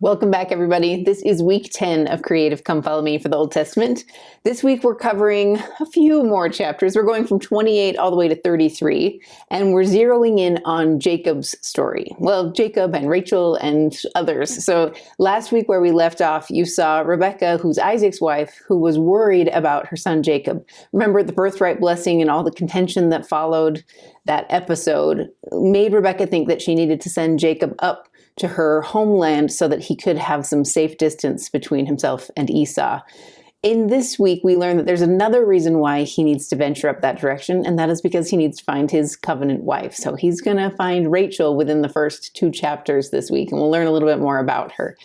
Welcome back, everybody. This is week 10 of Creative Come Follow Me for the Old Testament. This week we're covering a few more chapters. We're going from 28 all the way to 33, and we're zeroing in on Jacob's story. Well, Jacob and Rachel and others. So last week where we left off, you saw Rebecca, who's Isaac's wife, who was worried about her son Jacob. Remember the birthright blessing and all the contention that followed that episode made Rebecca think that she needed to send Jacob up to her homeland so that he could have some safe distance between himself and Esau. In this week, we learn that there's another reason why he needs to venture up that direction, and that is because he needs to find his covenant wife. So he's going to find Rachel within the first 2 chapters this week, and we'll learn a little bit more about her.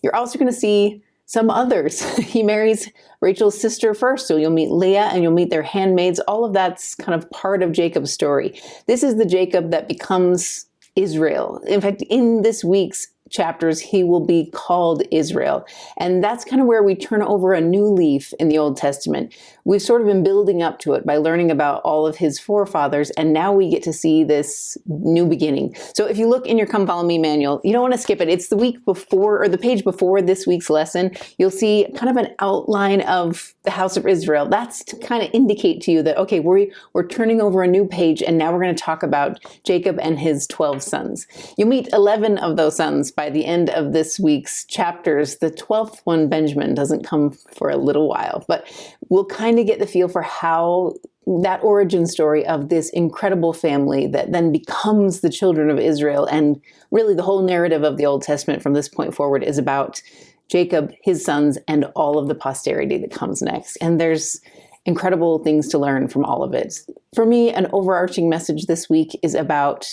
You're also going to see some others. He marries Rachel's sister first, so you'll meet Leah and you'll meet their handmaids. All of that's kind of part of Jacob's story. This is the Jacob that becomes Israel. In fact, in this week's chapters, he will be called Israel. And that's kind of where we turn over a new leaf in the Old Testament. We've sort of been building up to it by learning about all of his forefathers, and now we get to see this new beginning. So if you look in your Come Follow Me manual, you don't want to skip it. It's the week before, or the page before this week's lesson. You'll see kind of an outline of the house of Israel. That's to kind of indicate to you that, okay, we're turning over a new page, and now we're going to talk about Jacob and his 12 sons. You'll meet 11 of those sons by the end of this week's chapters. The 12th one, Benjamin, doesn't come for a little while, but we'll kind of get the feel for how that origin story of this incredible family that then becomes the children of Israel. And really the whole narrative of the Old Testament from this point forward is about Jacob, his sons, and all of the posterity that comes next. And there's incredible things to learn from all of it. For me, an overarching message this week is about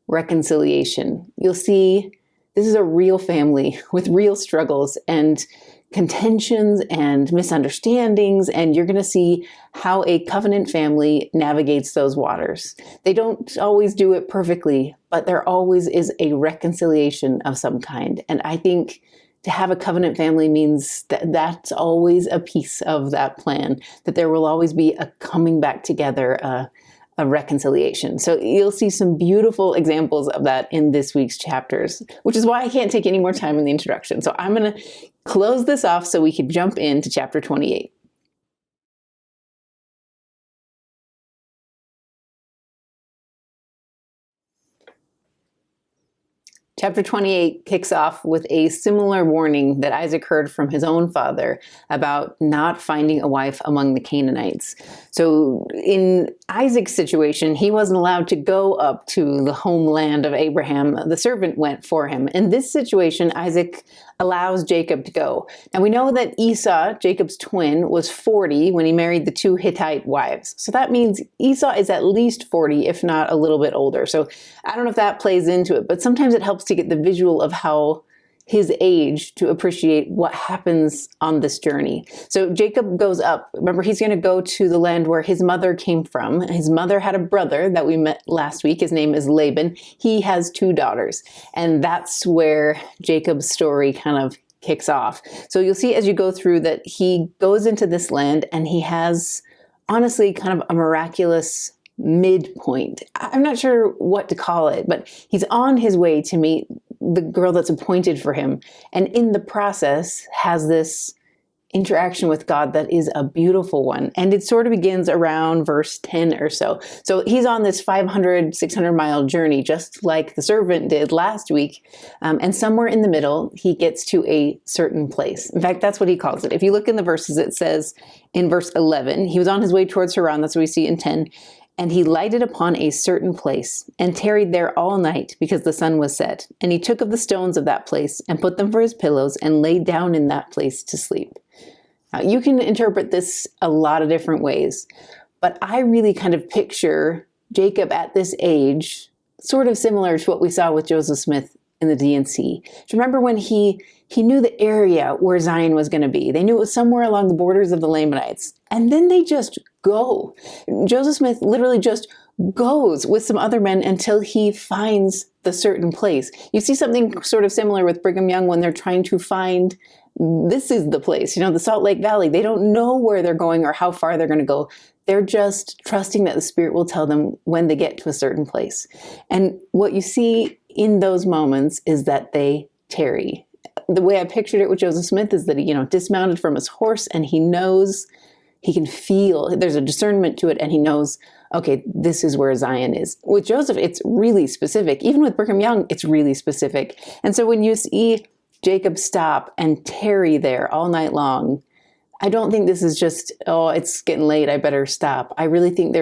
reconciliation. You'll see this is a real family with real struggles and contentions and misunderstandings, and you're going to see how a covenant family navigates those waters. They don't always do it perfectly, but there always is a reconciliation of some kind. And I think to have a covenant family means that that's always a piece of that plan, that there will always be a coming back together, a reconciliation. So you'll see some beautiful examples of that in this week's chapters, which is why I can't take any more time in the introduction. So I'm going to close this off so we can jump into chapter 28. Chapter 28 kicks off with a similar warning that Isaac heard from his own father about not finding a wife among the Canaanites. So in Isaac's situation, he wasn't allowed to go up to the homeland of Abraham. The servant went for him. In this situation, Isaac allows Jacob to go. Now we know that Esau, Jacob's twin, was 40 when he married the 2 Hittite wives. So that means Esau is at least 40, if not a little bit older. So I don't know if that plays into it, but sometimes it helps to get the visual of how his age to appreciate what happens on this journey. So Jacob goes up. Remember, he's going to go to the land where his mother came from. His mother had a brother that we met last week. His name is Laban. He has 2 daughters. And that's where Jacob's story kind of kicks off. So you'll see as you go through that he goes into this land and he has honestly kind of a miraculous midpoint. I'm not sure what to call it, but he's on his way to meet the girl that's appointed for him. And in the process has this interaction with God that is a beautiful one. And it sort of begins around verse 10 or so. So he's on this 500, 600 mile journey, just like the servant did last week. And somewhere in the middle, he gets to a certain place. In fact, that's what he calls it. If you look in the verses, it says in verse 11, he was on his way towards Haran. That's what we see in 10. And he lighted upon a certain place, and tarried there all night, because the sun was set. And he took of the stones of that place, and put them for his pillows, and lay down in that place to sleep. Now, you can interpret this a lot of different ways, but I really kind of picture Jacob at this age, sort of similar to what we saw with Joseph Smith in the DNC. Do you remember when he knew the area where Zion was going to be? They knew it was somewhere along the borders of the Lamanites. And then they just go. Joseph Smith literally just goes with some other men until he finds the certain place. You see something sort of similar with Brigham Young when they're trying to find, this is the place, the Salt Lake Valley. They don't know where they're going or how far they're going to go. They're just trusting that the Spirit will tell them when they get to a certain place. And what you see in those moments is that they tarry. the way I pictured it with Joseph Smith is that he, dismounted from his horse and he knows, he can feel, there's a discernment to it, and he knows, okay, this is where Zion is. With Joseph, it's really specific. Even with Brigham Young, it's really specific. And so when you see Jacob stop and tarry there all night long, I don't think this is just, oh, it's getting late, I better stop. I really think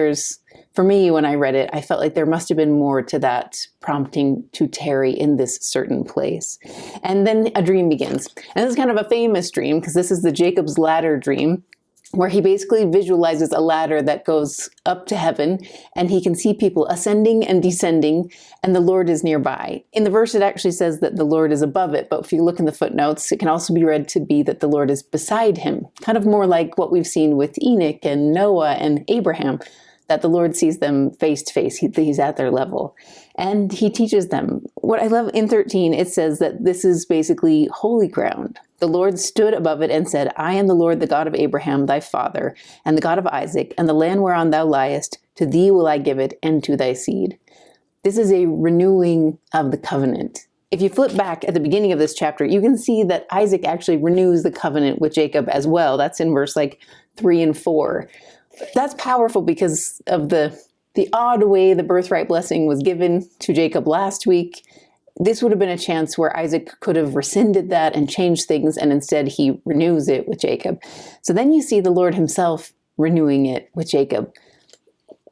for me, when I read it, I felt like there must have been more to that prompting to tarry in this certain place. And then a dream begins. And this is kind of a famous dream because this is the Jacob's ladder dream, where he basically visualizes a ladder that goes up to heaven, and he can see people ascending and descending, and the Lord is nearby. In the verse, it actually says that the Lord is above it, but if you look in the footnotes, it can also be read to be that the Lord is beside him, kind of more like what we've seen with Enoch and Noah and Abraham, that the Lord sees them face to face. He's at their level. And he teaches them. What I love in 13, it says that this is basically holy ground. The Lord stood above it and said, I am the Lord, the God of Abraham, thy father, and the God of Isaac, and the land whereon thou liest, to thee will I give it, and to thy seed. This is a renewing of the covenant. If you flip back at the beginning of this chapter, you can see that Isaac actually renews the covenant with Jacob as well. That's in verse 3 and 4. That's powerful because of the odd way the birthright blessing was given to Jacob last week. This would have been a chance where Isaac could have rescinded that and changed things, and instead he renews it with Jacob. So then you see the Lord himself renewing it with Jacob.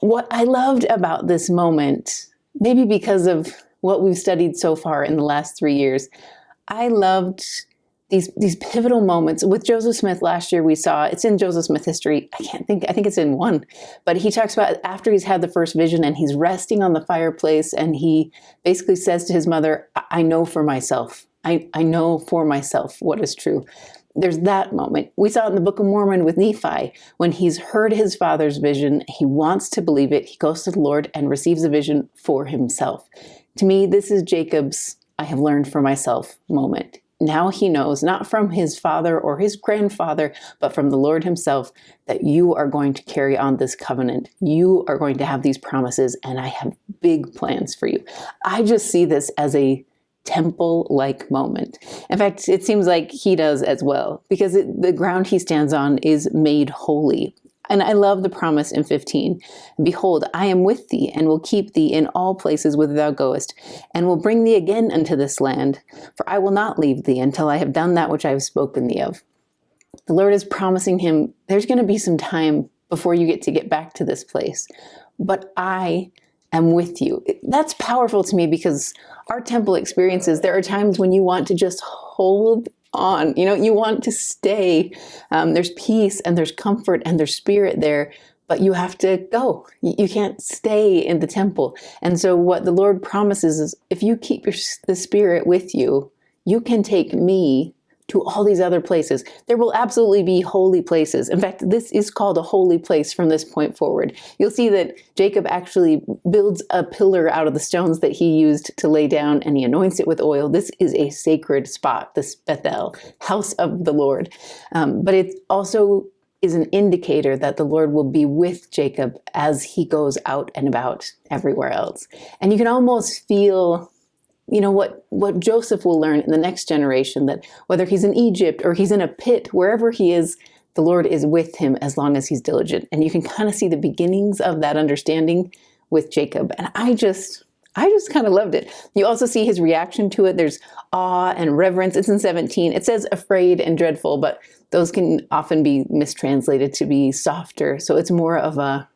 What I loved about this moment, maybe because of what we've studied so far in the last 3 years, I loved these pivotal moments. With Joseph Smith last year, we saw, it's in Joseph Smith history, I think it's in 1, but he talks about after he's had the first vision and he's resting on the fireplace, and he basically says to his mother, I know for myself. I know for myself what is true. There's that moment. We saw it in the Book of Mormon with Nephi. When he's heard his father's vision, he wants to believe it. He goes to the Lord and receives a vision for himself. To me, this is Jacob's I have learned for myself moment. Now he knows, not from his father or his grandfather, but from the Lord himself, that you are going to carry on this covenant. You are going to have these promises, and I have big plans for you. I just see this as a temple-like moment. In fact, it seems like he does as well, because the ground he stands on is made holy. And I love the promise in 15. Behold, I am with thee, and will keep thee in all places whither thou goest, and will bring thee again unto this land. For I will not leave thee until I have done that which I have spoken thee of. The Lord is promising him, there's going to be some time before you get back to this place. But I am with you. That's powerful to me, because our temple experiences, there are times when you want to just hold on. You want to stay. There's peace and there's comfort and there's spirit there, but you have to go. You can't stay in the temple. And so what the Lord promises is, if you keep the spirit with you, you can take me to all these other places. There will absolutely be holy places. In fact, this is called a holy place from this point forward. You'll see that Jacob actually builds a pillar out of the stones that he used to lay down, and he anoints it with oil. This is a sacred spot, this Bethel, house of the Lord. But it also is an indicator that the Lord will be with Jacob as he goes out and about everywhere else. And you can almost feel what Joseph will learn in the next generation, that whether he's in Egypt or he's in a pit, wherever he is, the Lord is with him as long as he's diligent. And you can kind of see the beginnings of that understanding with Jacob. And I just kind of loved it. You also see his reaction to it. There's awe and reverence. It's in 17. It says afraid and dreadful, but those can often be mistranslated to be softer. So it's more of a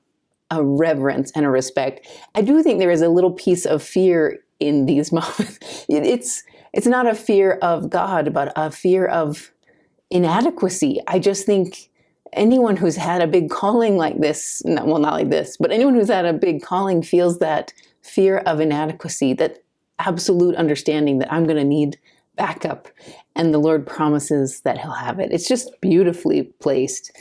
reverence and a respect. I do think there is a little piece of fear in these moments. It's not a fear of God, but a fear of inadequacy. I just think anyone who's had a big calling like this, not like this, but anyone who's had a big calling feels that fear of inadequacy, that absolute understanding that I'm going to need backup. And the Lord promises that he'll have it. It's just beautifully placed.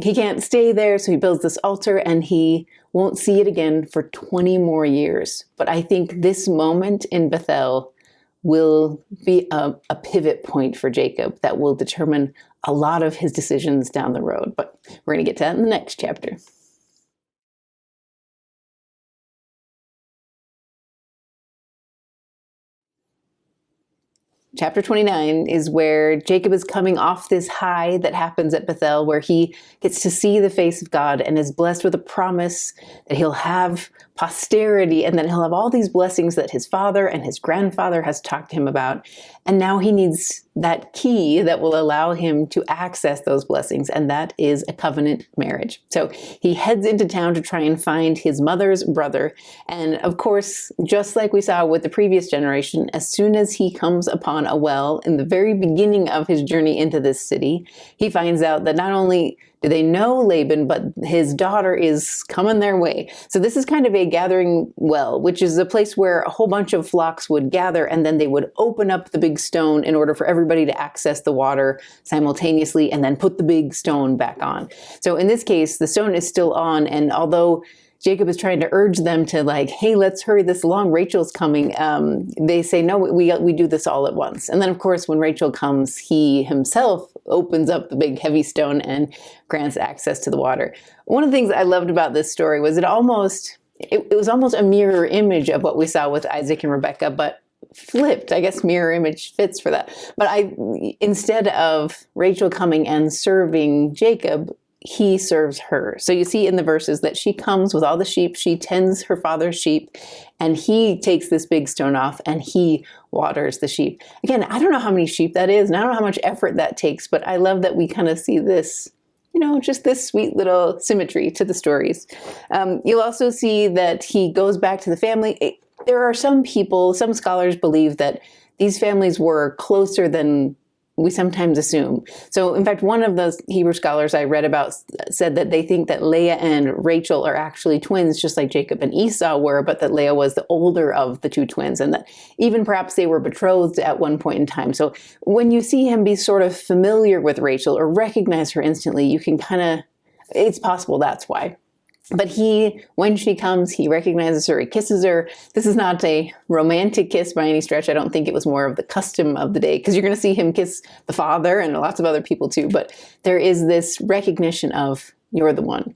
He can't stay there, so he builds this altar, and he won't see it again for 20 more years. But I think this moment in Bethel will be a pivot point for Jacob that will determine a lot of his decisions down the road. But we're going to get to that in the next chapter. chapter 29 is where Jacob is coming off this high that happens at Bethel, where he gets to see the face of God and is blessed with a promise that he'll have posterity and that he'll have all these blessings that his father and his grandfather has talked to him about. And now he needs that key that will allow him to access those blessings, and that is a covenant marriage. So he heads into town to try and find his mother's brother. And of course, just like we saw with the previous generation, as soon as he comes upon a well in the very beginning of his journey into this city, he finds out that not only do they know Laban, but his daughter is coming their way. So this is kind of a gathering well, which is a place where a whole bunch of flocks would gather, and then they would open up the big stone in order for everybody to access the water simultaneously and then put the big stone back on. So in this case, the stone is still on, and although Jacob is trying to urge them to hey, let's hurry this along, Rachel's coming. They say, no, we do this all at once. And then, of course, when Rachel comes, he himself opens up the big heavy stone and grants access to the water. One of the things I loved about this story was it was almost a mirror image of what we saw with Isaac and Rebekah, but flipped. I guess mirror image fits for that. But instead of Rachel coming and serving Jacob, he serves her. So you see in the verses that she comes with all the sheep, she tends her father's sheep, and he takes this big stone off and he waters the sheep. Again, I don't know how many sheep that is, and I don't know how much effort that takes, but I love that we kind of see this, just this sweet little symmetry to the stories. You'll also see that he goes back to the family. There are some scholars believe that these families were closer than we sometimes assume. So in fact, one of the Hebrew scholars I read about said that they think that Leah and Rachel are actually twins, just like Jacob and Esau were, but that Leah was the older of the two twins, and that even perhaps they were betrothed at one point in time. So when you see him be sort of familiar with Rachel or recognize her instantly, you can it's possible that's why. But when she comes, he recognizes her, he kisses her. This is not a romantic kiss by any stretch. I don't think it was more of the custom of the day, because you're going to see him kiss the father and lots of other people too. But there is this recognition of, you're the one.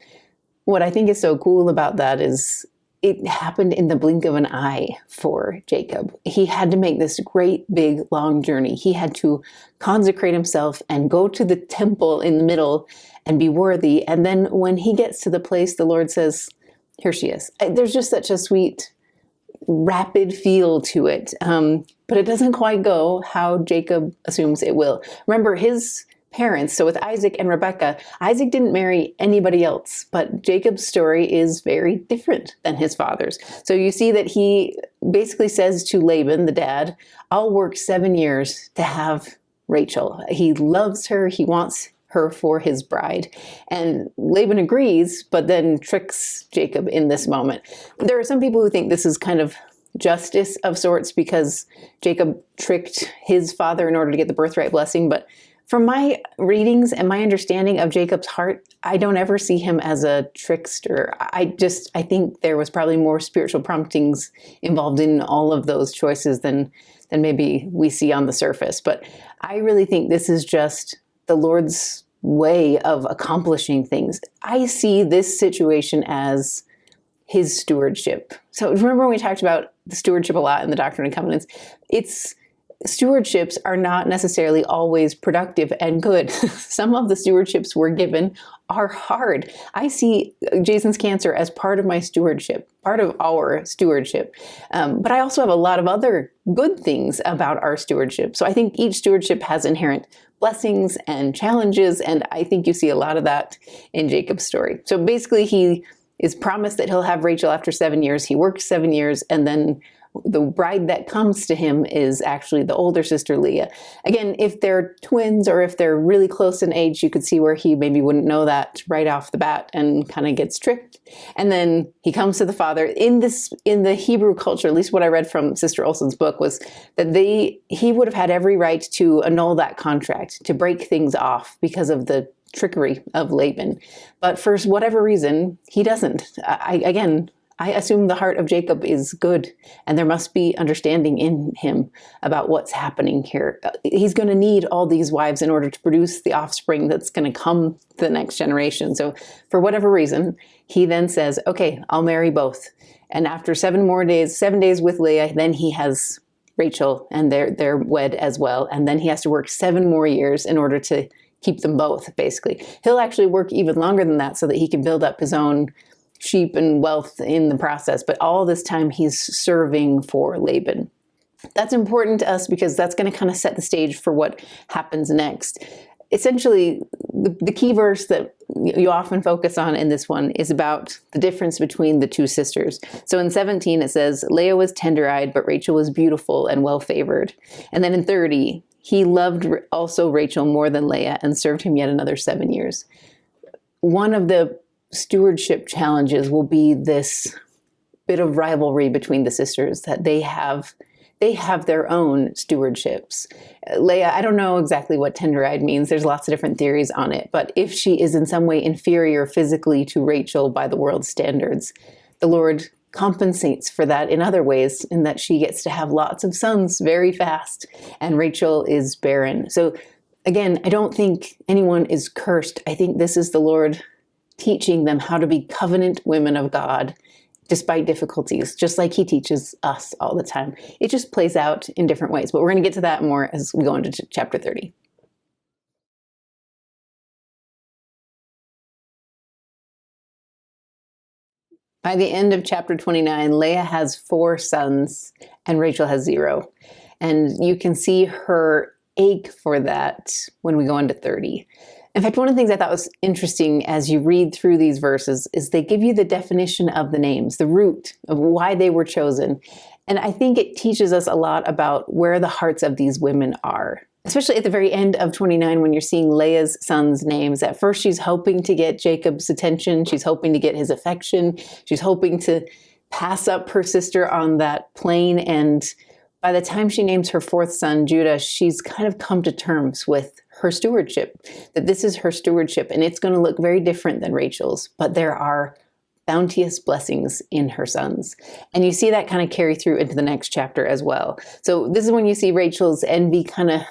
What I think is so cool about that is it happened in the blink of an eye for Jacob. He had to make this great, big, long journey. He had to consecrate himself and go to the temple in the middle and be worthy. And then when he gets to the place, the Lord says, here she is. There's just such a sweet, rapid feel to it. But it doesn't quite go how Jacob assumes it will. Remember, his parents, so with Isaac and Rebekah, Isaac didn't marry anybody else, but Jacob's story is very different than his father's. So you see that he basically says to Laban, the dad, I'll work 7 years to have Rachel. He loves her. He wants her for his bride. And Laban agrees, but then tricks Jacob in this moment. There are some people who think this is kind of justice of sorts because Jacob tricked his father in order to get the birthright blessing. But from my readings and my understanding of Jacob's heart, I don't ever see him as a trickster. I think there was probably more spiritual promptings involved in all of those choices than maybe we see on the surface. But I really think this is just the Lord's way of accomplishing things. I see this situation as his stewardship. So remember when we talked about the stewardship a lot in the Doctrine and Covenants? Stewardships are not necessarily always productive and good. Some of the stewardships we're given are hard. I see Jason's cancer as part of my stewardship, part of our stewardship. But I also have a lot of other good things about our stewardship. So I think each stewardship has inherent blessings and challenges, and I think you see a lot of that in Jacob's story. So basically, he is promised that he'll have Rachel after 7 years. He works 7 years, and then the bride that comes to him is actually the older sister, Leah. Again, if they're twins or if they're really close in age, you could see where he maybe wouldn't know that right off the bat and kind of gets tricked. And then he comes to the father. In the Hebrew culture, at least what I read from Sister Olson's book, was that he would have had every right to annul that contract, to break things off because of the trickery of Laban. But for whatever reason, he doesn't. I assume the heart of Jacob is good, and there must be understanding in him about what's happening here. He's going to need all these wives in order to produce the offspring that's going to come to the next generation. So for whatever reason, he then says, okay, I'll marry both. And after 7 days with Leah, then he has Rachel, and they're wed as well. And then he has to work 7 more years in order to keep them both, basically. He'll actually work even longer than that so that he can build up his own sheep and wealth in the process. But all this time he's serving for Laban. That's important to us because that's going to kind of set the stage for what happens next. Essentially, the key verse that you often focus on in this one is about the difference between the two sisters. So in 17, it says, Leah was tender-eyed, but Rachel was beautiful and well-favored. And then in 30, he loved also Rachel more than Leah and served him yet another 7 years. One of the stewardship challenges will be this bit of rivalry between the sisters, that they have their own stewardships. Leah, I don't know exactly what tender-eyed means. There's lots of different theories on it. But if she is in some way inferior physically to Rachel by the world's standards, the Lord compensates for that in other ways, in that she gets to have lots of sons very fast, and Rachel is barren. So again, I don't think anyone is cursed. I think this is the Lord teaching them how to be covenant women of God, despite difficulties, just like he teaches us all the time. It just plays out in different ways, but we're going to get to that more as we go into chapter 30. By the end of chapter 29, Leah has 4 sons and Rachel has 0. And you can see her ache for that when we go into 30. In fact, one of the things I thought was interesting as you read through these verses is they give you the definition of the names, the root of why they were chosen. And I think it teaches us a lot about where the hearts of these women are, especially at the very end of 29 when you're seeing Leah's sons' names. At first, she's hoping to get Jacob's attention. She's hoping to get his affection. She's hoping to pass up her sister on that plane. And by the time she names her 4th son, Judah, she's kind of come to terms with her stewardship, that this is her stewardship, and it's going to look very different than Rachel's, but there are bounteous blessings in her sons. And you see that kind of carry through into the next chapter as well. So this is when you see Rachel's envy kind of,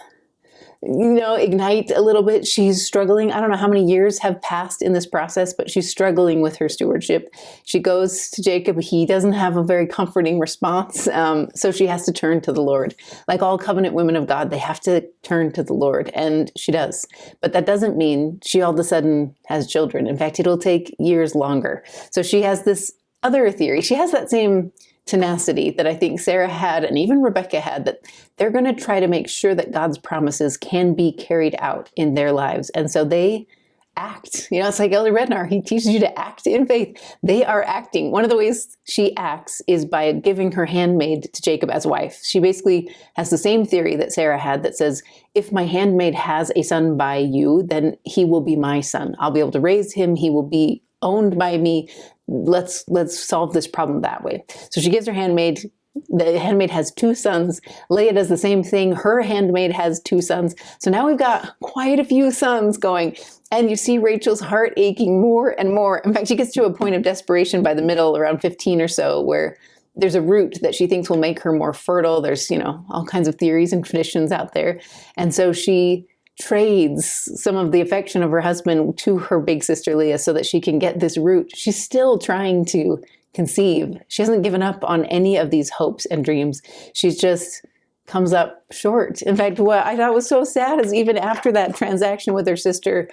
ignite a little bit. She's struggling. I don't know how many years have passed in this process, but she's struggling with her stewardship. She goes to Jacob. He doesn't have a very comforting response. So she has to turn to the Lord. Like all covenant women of God, they have to turn to the Lord, and she does. But that doesn't mean she all of a sudden has children. In fact, it'll take years longer. So she has this other theory. She has that same tenacity that I think Sarah had and even Rebecca had, that they're going to try to make sure that God's promises can be carried out in their lives. And so they act. It's like Elder Rednar, he teaches you to act in faith. They are acting. One of the ways she acts is by giving her handmaid to Jacob as wife. She basically has the same theory that Sarah had, that says, if my handmaid has a son by you, then he will be my son. I'll be able to raise him. He will be owned by me. Let's solve this problem that way. So she gives her handmaid. The handmaid has 2 sons. Leah does the same thing. Her handmaid has 2 sons. So now we've got quite a few sons going. And you see Rachel's heart aching more and more. In fact, she gets to a point of desperation by the middle, around 15 or so, where there's a root that she thinks will make her more fertile. There's, all kinds of theories and traditions out there. And so she trades some of the affection of her husband to her big sister Leah so that she can get this root. She's still trying to conceive. She hasn't given up on any of these hopes and dreams. She's just comes up short. In fact, what I thought was so sad is even after that transaction with her sister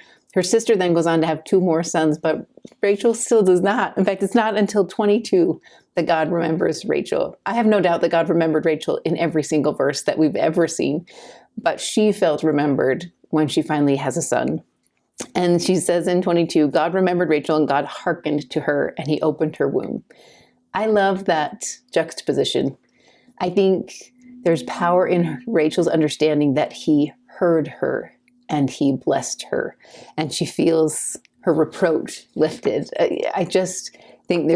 then goes on to have 2 more sons, but Rachel still does not. In fact, it's not until 22 that God remembers Rachel. I have no doubt that God remembered Rachel in every single verse that we've ever seen, but she felt remembered when she finally has a son. And she says in 22, God remembered Rachel and God hearkened to her and he opened her womb. I love that juxtaposition. I think there's power in Rachel's understanding that he heard her and he blessed her, and she feels her reproach lifted. I just think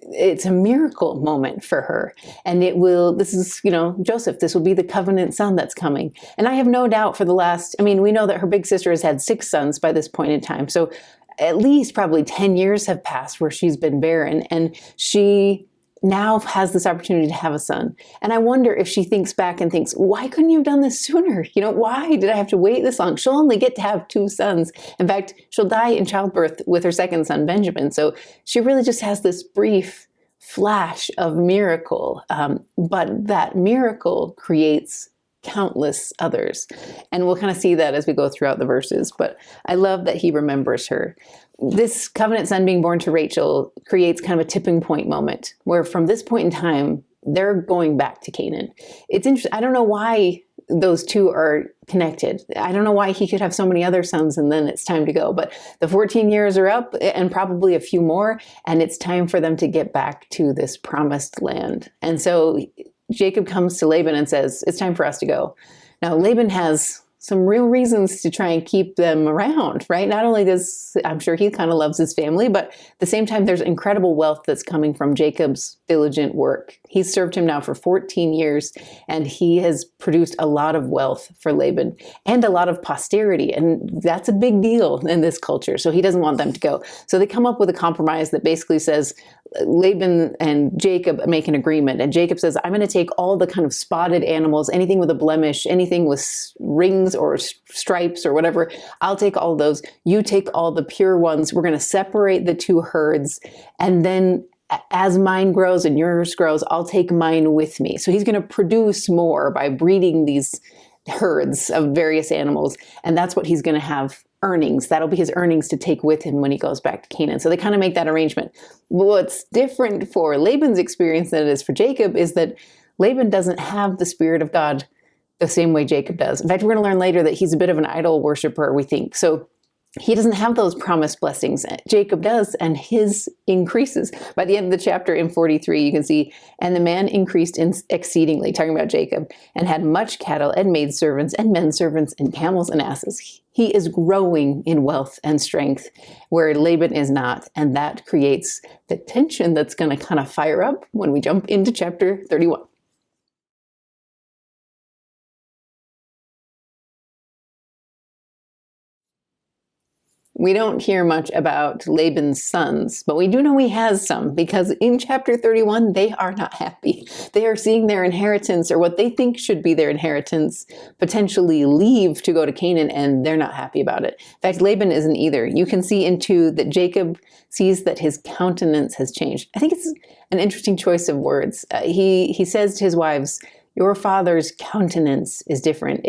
it's a miracle moment for her. And this is Joseph, this will be the covenant son that's coming. And I have no doubt we know that her big sister has had 6 sons by this point in time. So at least probably 10 years have passed where she's been barren, and she now has this opportunity to have a son. And I wonder if she thinks back and thinks, why couldn't you have done this sooner? Why did I have to wait this long? She'll only get to have 2 sons. In fact, she'll die in childbirth with her second son, Benjamin. So she really just has this brief flash of miracle, but that miracle creates countless others. And we'll kind of see that as we go throughout the verses. But I love that he remembers her. This covenant son being born to Rachel creates kind of a tipping point moment where from this point in time, they're going back to Canaan. It's interesting. I don't know why those two are connected. I don't know why he could have so many other sons and then it's time to go. But the 14 years are up and probably a few more, and it's time for them to get back to this promised land. And so Jacob comes to Laban and says, it's time for us to go. Now, Laban has some real reasons to try and keep them around, right? Not only does, I'm sure he kind of loves his family, but at the same time, there's incredible wealth that's coming from Jacob's diligent work. He's served him now for 14 years, and he has produced a lot of wealth for Laban and a lot of posterity. And that's a big deal in this culture. So he doesn't want them to go. So they come up with a compromise that basically says, Laban and Jacob make an agreement, and Jacob says, I'm going to take all the kind of spotted animals, anything with a blemish, anything with rings or stripes or whatever. I'll take all those. You take all the pure ones. We're going to separate the two herds. And then as mine grows and yours grows, I'll take mine with me. So he's going to produce more by breeding these herds of various animals. And that's what he's going to have earnings. That'll be his earnings to take with him when he goes back to Canaan. So they kind of make that arrangement. What's different for Laban's experience than it is for Jacob is that Laban doesn't have the Spirit of God the same way Jacob does. In fact, we're going to learn later that he's a bit of an idol worshiper, we think. So he doesn't have those promised blessings. Jacob does, and his increases. By the end of the chapter in 43, you can see, and the man increased exceedingly, talking about Jacob, and had much cattle and maidservants and menservants and camels and asses. He is growing in wealth and strength where Laban is not, and that creates the tension that's going to kind of fire up when we jump into chapter 31. We don't hear much about Laban's sons, but we do know he has some, because in chapter 31, they are not happy. They are seeing their inheritance, or what they think should be their inheritance, potentially leave to go to Canaan, and they're not happy about it. In fact, Laban isn't either. You can see in 2 that Jacob sees that his countenance has changed. I think it's an interesting choice of words. He says to his wives, your father's countenance is different.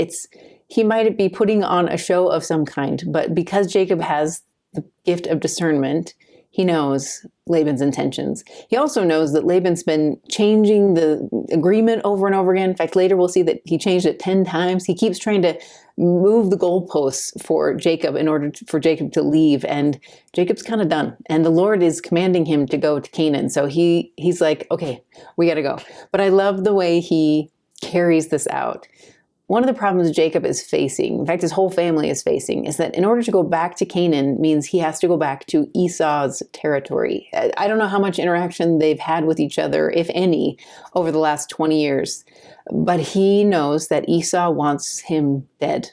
He might be putting on a show of some kind, but because Jacob has the gift of discernment, he knows Laban's intentions. He also knows that Laban's been changing the agreement over and over again. In fact, later we'll see that he changed it 10 times. He keeps trying to move the goalposts for Jacob in order for Jacob to leave, and Jacob's kind of done. And the Lord is commanding him to go to Canaan. So he's like, okay, we got to go. But I love the way he carries this out. One of the problems Jacob is facing, in fact, his whole family is facing, is that in order to go back to Canaan means he has to go back to Esau's territory. I don't know how much interaction they've had with each other, if any, over the last 20 years, but he knows that Esau wants him dead.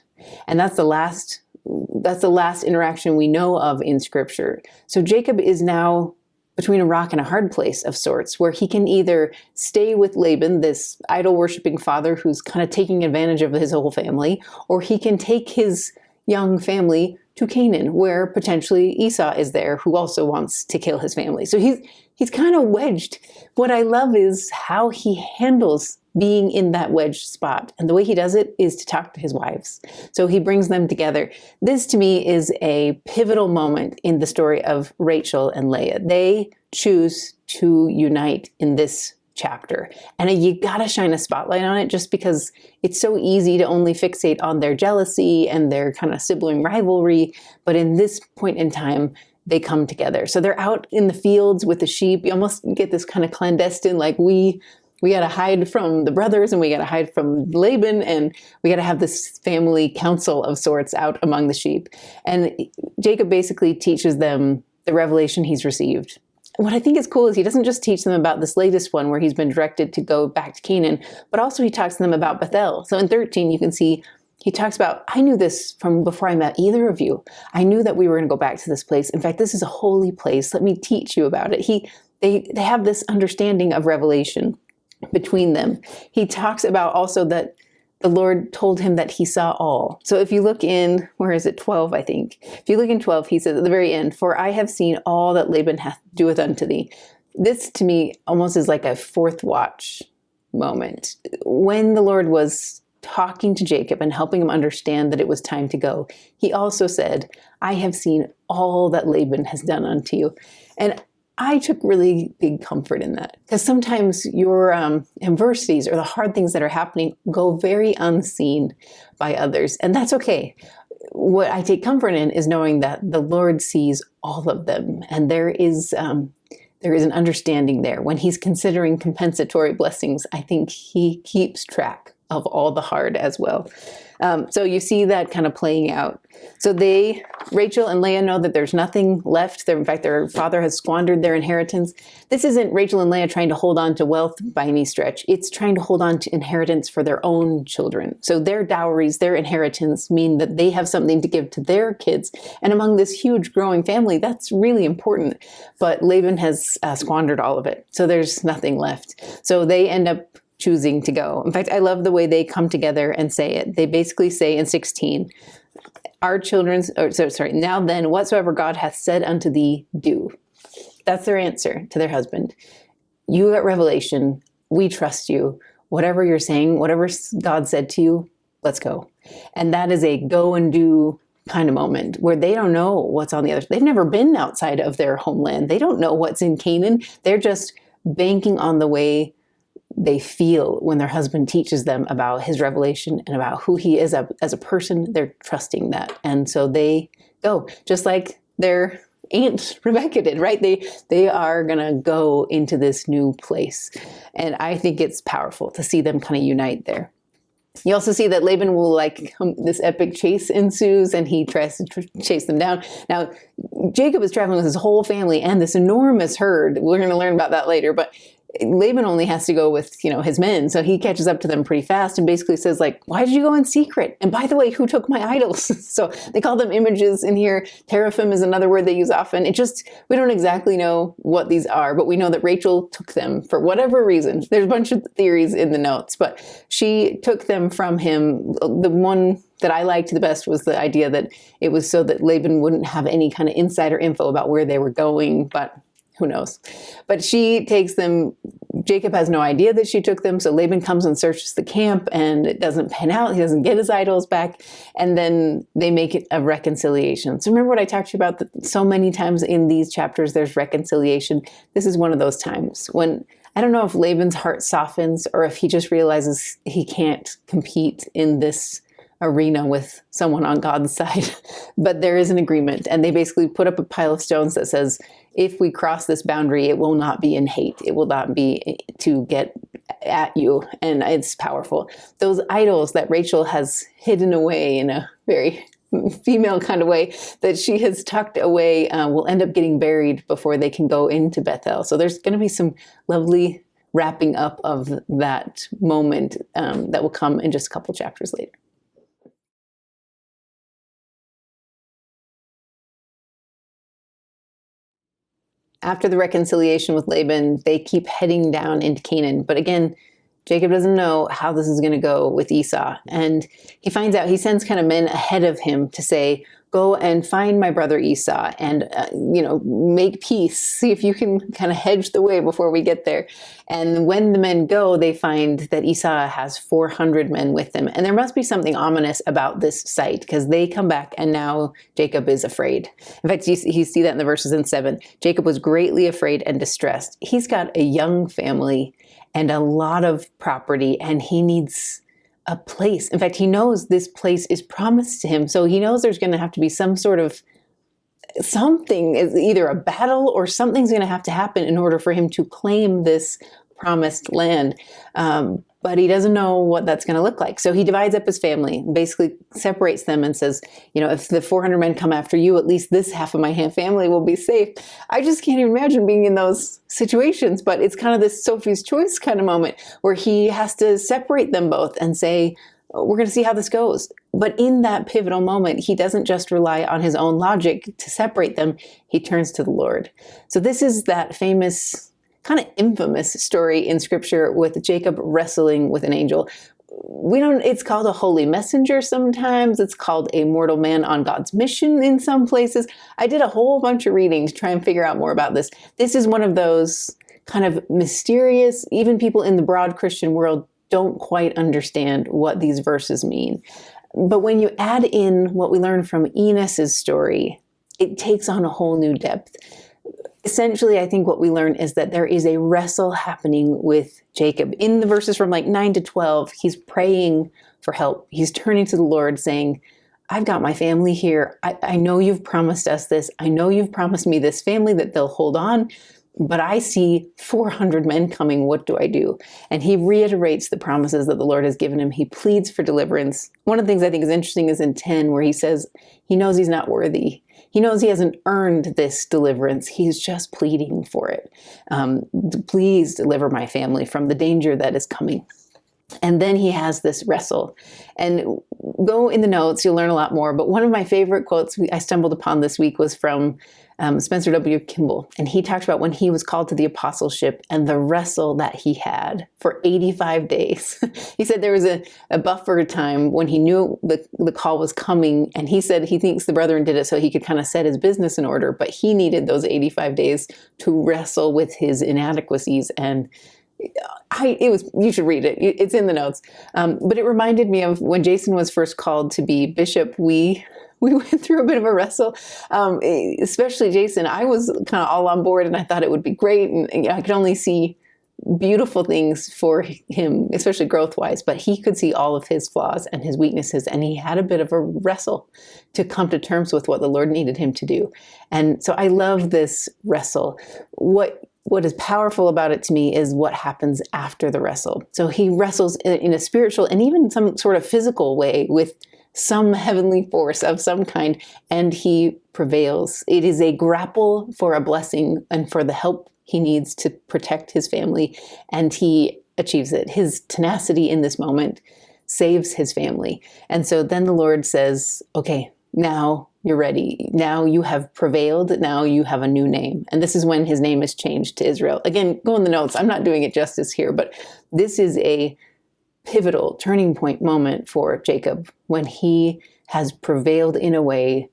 And that's the last interaction we know of in Scripture. So Jacob is now between a rock and a hard place of sorts, where he can either stay with Laban, this idol-worshipping father who's kind of taking advantage of his whole family, or he can take his young family to Canaan, where potentially Esau is there, who also wants to kill his family. So he's kind of wedged. What I love is how he handles being in that wedged spot. And the way he does it is to talk to his wives. So he brings them together. This, to me, is a pivotal moment in the story of Rachel and Leah. They choose to unite in this chapter. And you got to shine a spotlight on it, just because it's so easy to only fixate on their jealousy and their kind of sibling rivalry. But in this point in time, they come together. So they're out in the fields with the sheep. You almost get this kind of clandestine, like we got to hide from the brothers, and we got to hide from Laban, and we got to have this family council of sorts out among the sheep. And Jacob basically teaches them the revelation he's received. What I think is cool is he doesn't just teach them about this latest one where he's been directed to go back to Canaan, but also he talks to them about Bethel. So in 13, you can see he talks about, I knew this from before I met either of you. I knew that we were going to go back to this place. In fact, this is a holy place. Let me teach you about it. They have this understanding of revelation between them. He talks about also that the Lord told him that he saw all. So if you look in, where is it, 12, I think. If you look in 12, he says at the very end, for I have seen all that Laban hath doeth unto thee. this to me almost is like a fourth watch moment. When the Lord was talking to Jacob and helping him understand that it was time to go, he also said, I have seen all that Laban has done unto you. And I took really big comfort in that, because sometimes your adversities or the hard things that are happening go very unseen by others, and that's okay. What I take comfort in is knowing that the Lord sees all of them, and there is an understanding there. When he's considering compensatory blessings, I think he keeps track of all the hard as well. So you see that kind of playing out. So Rachel and Leah know that there's nothing left. In fact, their father has squandered their inheritance. This isn't Rachel and Leah trying to hold on to wealth by any stretch. It's trying to hold on to inheritance for their own children. So their dowries, their inheritance mean that they have something to give to their kids. And among this huge growing family, that's really important. But Laban has squandered all of it. So there's nothing left. So they end up choosing to go. In fact, I love the way they come together and say it. They basically say in 16, now then, whatsoever God hath said unto thee, do. That's their answer to their husband. You at Revelation, we trust you. Whatever you're saying, whatever God said to you, let's go. And that is a go and do kind of moment where they don't know what's on the other side. They've never been outside of their homeland. They don't know what's in Canaan. They're just banking on the way they feel when their husband teaches them about his revelation and about who he is as a person. They're trusting that. And so they go, just like their aunt Rebecca did, right? They are going to go into this new place. And I think it's powerful to see them kind of unite there. You also see that Laban will this epic chase ensues, and he tries to chase them down. Now, Jacob is traveling with his whole family and this enormous herd. We're going to learn about that later, but Laban only has to go with, his men. So he catches up to them pretty fast and basically says, why did you go in secret? And by the way, who took my idols? So they call them images in here. Teraphim is another word they use often. We don't exactly know what these are, but we know that Rachel took them for whatever reason. There's a bunch of theories in the notes, but she took them from him. The one that I liked the best was the idea that it was so that Laban wouldn't have any kind of insider info about where they were going, but who knows? But she takes them. Jacob has no idea that she took them. So Laban comes and searches the camp, and it doesn't pan out. He doesn't get his idols back. And then they make it a reconciliation. So remember what I talked to you about, that so many times in these chapters, there's reconciliation. This is one of those times when I don't know if Laban's heart softens or if he just realizes he can't compete in this arena with someone on God's side, but there is an agreement, and they basically put up a pile of stones that says, if we cross this boundary, it will not be in hate. It will not be to get at you. And it's powerful. Those idols that Rachel has hidden away in a very female kind of way, that she has tucked away, will end up getting buried before they can go into Bethel. So there's going to be some lovely wrapping up of that moment that will come in just a couple chapters later. After the reconciliation with Laban, they keep heading down into Canaan. But again, Jacob doesn't know how this is going to go with Esau. And he finds out, he sends kind of men ahead of him to say, go and find my brother Esau and, make peace. See if you can kind of hedge the way before we get there. And when the men go, they find that Esau has 400 men with him. And there must be something ominous about this sight, because they come back and now Jacob is afraid. In fact, you see that in the verses in 7. Jacob was greatly afraid and distressed. He's got a young family and a lot of property, and he needs a place. In fact, he knows this place is promised to him. So he knows there's going to have to be some sort of something, either a battle or something's going to have to happen in order for him to claim this promised land. But he doesn't know what that's going to look like. So he divides up his family, basically separates them and says, if the 400 men come after you, at least this half of my family will be safe. I just can't even imagine being in those situations, but it's kind of this Sophie's choice kind of moment where he has to separate them both and say, we're going to see how this goes. But in that pivotal moment, he doesn't just rely on his own logic to separate them. He turns to the Lord. So this is that famous, kind of infamous story in Scripture with Jacob wrestling with an angel. It's called a holy messenger sometimes. It's called a mortal man on God's mission in some places. I did a whole bunch of reading to try and figure out more about this. This is one of those kind of mysterious. Even people in the broad Christian world don't quite understand what these verses mean. But when you add in what we learn from Enos's story, it takes on a whole new depth. Essentially, I think what we learn is that there is a wrestle happening with Jacob. In the verses from like 9 to 12, he's praying for help. He's turning to the Lord saying, I've got my family here. I know you've promised us this. I know you've promised me this family that they'll hold on. But I see 400 men coming. What do I do? And he reiterates the promises that the Lord has given him. He pleads for deliverance. One of the things I think is interesting is in 10, where he says he knows he's not worthy. He knows he hasn't earned this deliverance. He's just pleading for it. Please deliver my family from the danger that is coming. And then he has this wrestle. And go in the notes, you'll learn a lot more. But one of my favorite quotes I stumbled upon this week was from Spencer W. Kimball. And he talked about when he was called to the apostleship and the wrestle that he had for 85 days. He said there was a buffer time when he knew the call was coming. And he said he thinks the brethren did it so he could kind of set his business in order. But he needed those 85 days to wrestle with his inadequacies. And you should read it. It's in the notes. But it reminded me of when Jason was first called to be bishop. We went through a bit of a wrestle, especially Jason. I was kind of all on board and I thought it would be great. And I could only see beautiful things for him, especially growth-wise, but he could see all of his flaws and his weaknesses. And he had a bit of a wrestle to come to terms with what the Lord needed him to do. And so I love this wrestle. What is powerful about it to me is what happens after the wrestle. So he wrestles in a spiritual and even some sort of physical way with some heavenly force of some kind, and he prevails. It is a grapple for a blessing and for the help he needs to protect his family, and he achieves it. His tenacity in this moment saves his family. And so then the Lord says, okay, now you're ready. Now you have prevailed. Now you have a new name. And this is when his name is changed to Israel. Again, go in the notes. I'm not doing it justice here, but this is a pivotal turning point moment for Jacob when he has prevailed in a way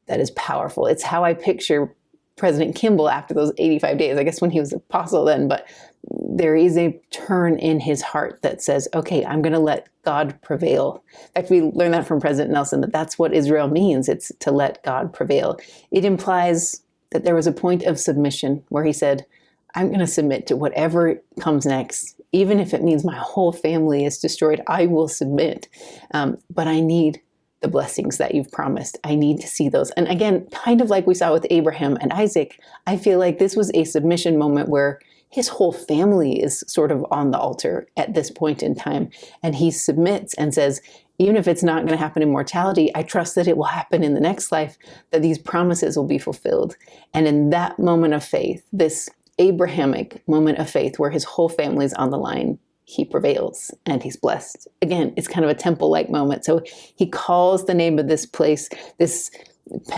that is powerful. It's how I picture President Kimball after those 85 days, I guess when he was apostle then, but there is a turn in his heart that says, okay, I'm going to let God prevail. In fact, we learned that from President Nelson, that that's what Israel means. It's to let God prevail. It implies that there was a point of submission where he said, I'm going to submit to whatever comes next. Even if it means my whole family is destroyed, I will submit. But I need the blessings that you've promised. I need to see those. And again, kind of like we saw with Abraham and Isaac, I feel like this was a submission moment where his whole family is sort of on the altar at this point in time. And he submits and says, even if it's not going to happen in mortality, I trust that it will happen in the next life, that these promises will be fulfilled. And in that moment of faith, this Abrahamic moment of faith where his whole family is on the line, he prevails and he's blessed. Again, it's kind of a temple-like moment. So he calls the name of this place, this,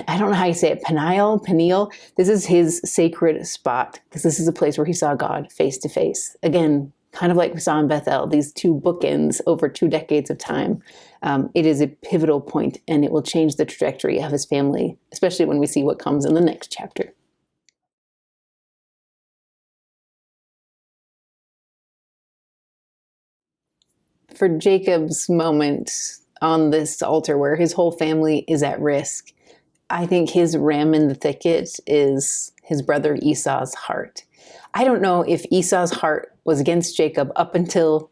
I don't know how you say it, Peniel. This is his sacred spot because this is a place where he saw God face to face. Again, kind of like we saw in Bethel, these two bookends over 2 decades of time. It is a pivotal point and it will change the trajectory of his family, especially when we see what comes in the next chapter. For Jacob's moment on this altar where his whole family is at risk, I think his ram in the thicket is his brother Esau's heart. I don't know if Esau's heart was against Jacob up until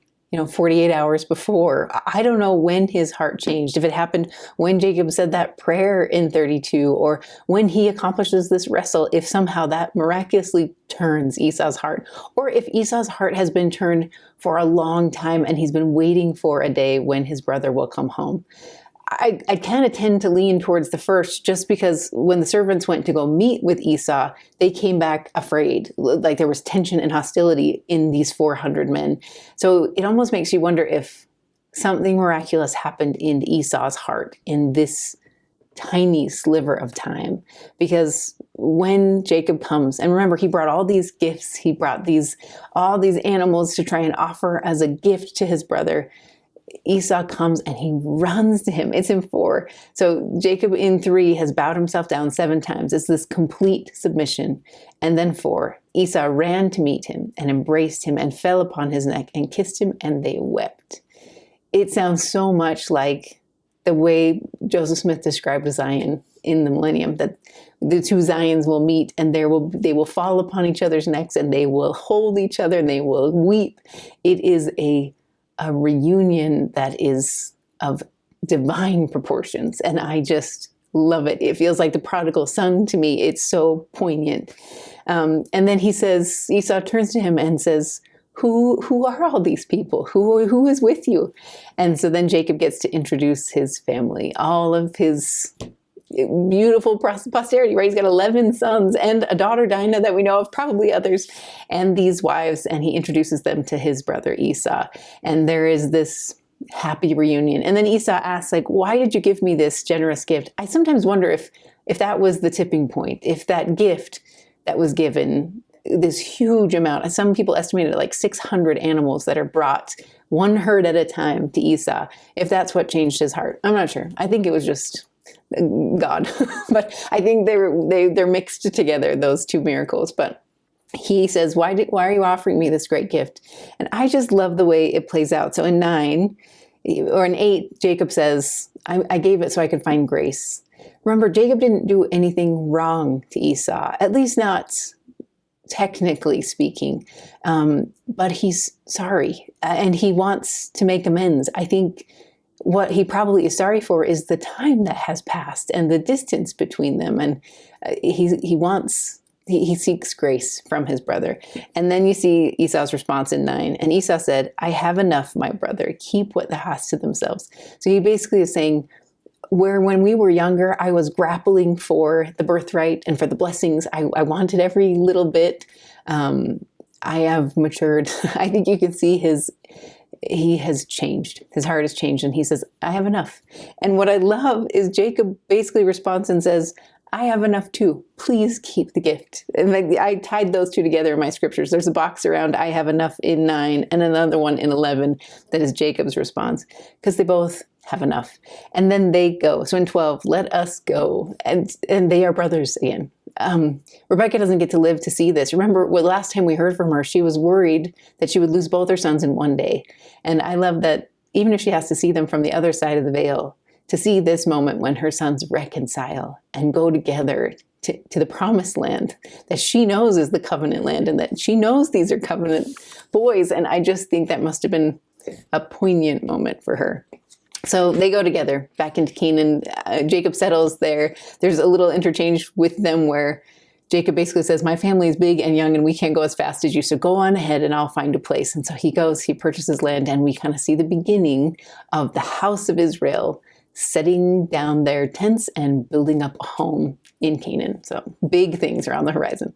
48 hours before. I don't know when his heart changed, if it happened when Jacob said that prayer in 32, or when he accomplishes this wrestle, if somehow that miraculously turns Esau's heart, or if Esau's heart has been turned for a long time and he's been waiting for a day when his brother will come home. I kind of tend to lean towards the first, just because when the servants went to go meet with Esau, they came back afraid, like there was tension and hostility in these 400 men. So it almost makes you wonder if something miraculous happened in Esau's heart in this tiny sliver of time. Because when Jacob comes, and remember, he brought all these gifts, he brought all these animals to try and offer as a gift to his brother. Esau comes and he runs to him. It's in 4. So Jacob in 3 has bowed himself down 7 times. It's this complete submission. And then 4, Esau ran to meet him and embraced him and fell upon his neck and kissed him, and they wept. It sounds so much like the way Joseph Smith described Zion in the millennium, that the 2 Zions will meet and they will fall upon each other's necks and they will hold each other and they will weep. It is a reunion that is of divine proportions, and I just love it. It feels like the prodigal son to me. It's so poignant. And then he says, Esau turns to him and says, who are all these people? Who is with you? And so then Jacob gets to introduce his family, all of his beautiful posterity, right? He's got 11 sons and a daughter, Dinah, that we know of, probably others, and these wives, and he introduces them to his brother Esau. And there is this happy reunion. And then Esau asks, like, why did you give me this generous gift? I sometimes wonder if that was the tipping point, if that gift that was given, this huge amount, some people estimated like 600 animals that are brought one herd at a time to Esau, if that's what changed his heart. I'm not sure. I think it was just God, but I think they're mixed together, those 2 miracles. But he says, why are you offering me this great gift? And I just love the way it plays out. So in 9 or in 8, Jacob says, I gave it so I could find grace. Remember, Jacob didn't do anything wrong to Esau, at least not technically speaking, but he's sorry and he wants to make amends. I think what he probably is sorry for is the time that has passed and the distance between them. And he seeks grace from his brother. And then you see Esau's response in 9. And Esau said, I have enough, my brother. Keep what thou hast to themselves. So he basically is saying, when we were younger, I was grappling for the birthright and for the blessings. I wanted every little bit. I have matured. I think you can see he has changed. His heart has changed, and he says, I have enough. And what I love is Jacob basically responds and says, I have enough too. Please keep the gift. And I tied those 2 together in my scriptures. There's a box around I have enough in 9 and another one in 11 that is Jacob's response, because they both have enough. And then they go. So in 12, let us go. And they are brothers again. Rebecca doesn't get to live to see this. Remember, last time we heard from her, she was worried that she would lose both her sons in one day. And I love that even if she has to see them from the other side of the veil, to see this moment when her sons reconcile and go together to the promised land that she knows is the covenant land, and that she knows these are covenant boys. And I just think that must have been a poignant moment for her. So they go together back into Canaan. Jacob settles there. There's a little interchange with them where Jacob basically says, my family is big and young and we can't go as fast as you, so go on ahead and I'll find a place. And so he goes, he purchases land, and we kind of see the beginning of the house of Israel setting down their tents and building up a home in Canaan. So big things are on the horizon.